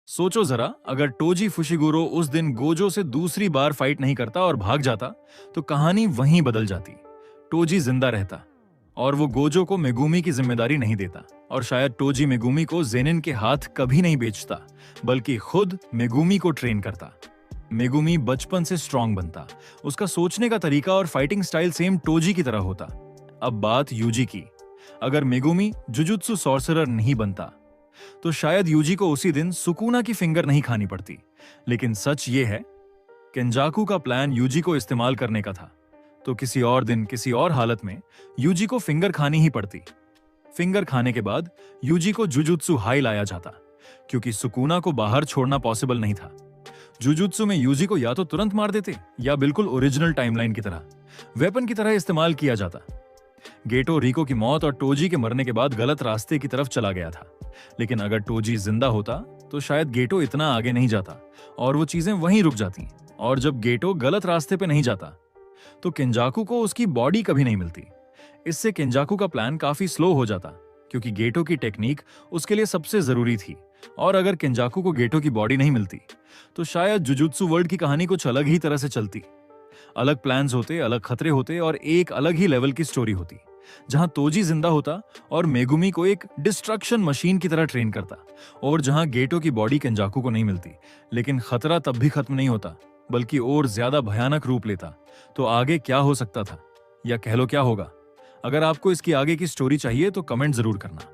सोचो जरा, अगर टोजी फुशिगुरो उस दिन गोजो से दूसरी बार फाइट नहीं करता और भाग जाता, तो कहानी वहीं बदल जाती। टोजी जिंदा रहता और वो गोजो को मेगुमी की जिम्मेदारी नहीं देता, और शायद टोजी मेगुमी को जेनिन के हाथ कभी नहीं बेचता, बल्कि खुद मेगुमी को ट्रेन करता। मेगुमी बचपन से स्ट्रांग बनता, उसका सोचने का तरीका और फाइटिंग स्टाइल सेम टोजी की तरह होता। अब बात यूजी की। अगर मेगुमी जुजुत्सु सॉर्सरर नहीं बनता, तो शायद यूजी को उसी दिन सुकुना की फिंगर नहीं खानी पड़ती। लेकिन सच ये है, केंजाकू का प्लान यूजी को इस्तेमाल करने का था, तो किसी और दिन किसी और हालत में यूजी को फिंगर खानी ही पड़ती। फिंगर खाने के बाद यूजी को जुजुत्सु हाई लाया जाता, क्योंकि सुकुना को बाहर छोड़ना पॉसिबल नहीं था। जुजुत्सु में यूजी को या तो तुरंत मार देते या बिल्कुल ओरिजिनल टाइमलाइन की तरह वेपन की तरह इस्तेमाल किया जाता। गेटो रिको की मौत और टोजी के मरने के बाद गलत रास्ते की तरफ चला गया था, लेकिन अगर टोजी जिंदा होता तो शायद गेटो इतना आगे नहीं जाता और वो चीजें वहीं रुक जाती। और जब गेटो गलत रास्ते पे नहीं जाता, तो केंजाकू को उसकी बॉडी कभी नहीं मिलती। इससे केंजाकू का प्लान काफी स्लो हो जाता, क्योंकि गेटो की टेक्निक उसके लिए सबसे जरूरी थी। और अगर केंजाकू को गेटो की बॉडी नहीं मिलती, तो शायद जुजुत्सु वर्ल्ड की कहानी कुछ अलग ही तरह से चलती। अलग प्लान्स होते, अलग खतरे होते और एक अलग ही लेवल की स्टोरी होती, जहां तोजी जिंदा होता और मेगुमी को एक डिस्ट्रक्शन मशीन की तरह ट्रेन करता, और जहां गेटो की बॉडी केंजाकू को नहीं मिलती, लेकिन खतरा तब भी खत्म नहीं होता, बल्कि और ज्यादा भयानक रूप लेता। तो आगे क्या हो सकता था, या कह लो क्या होगा? अगर आपको इसकी आगे की स्टोरी चाहिए तो कमेंट जरूर करना।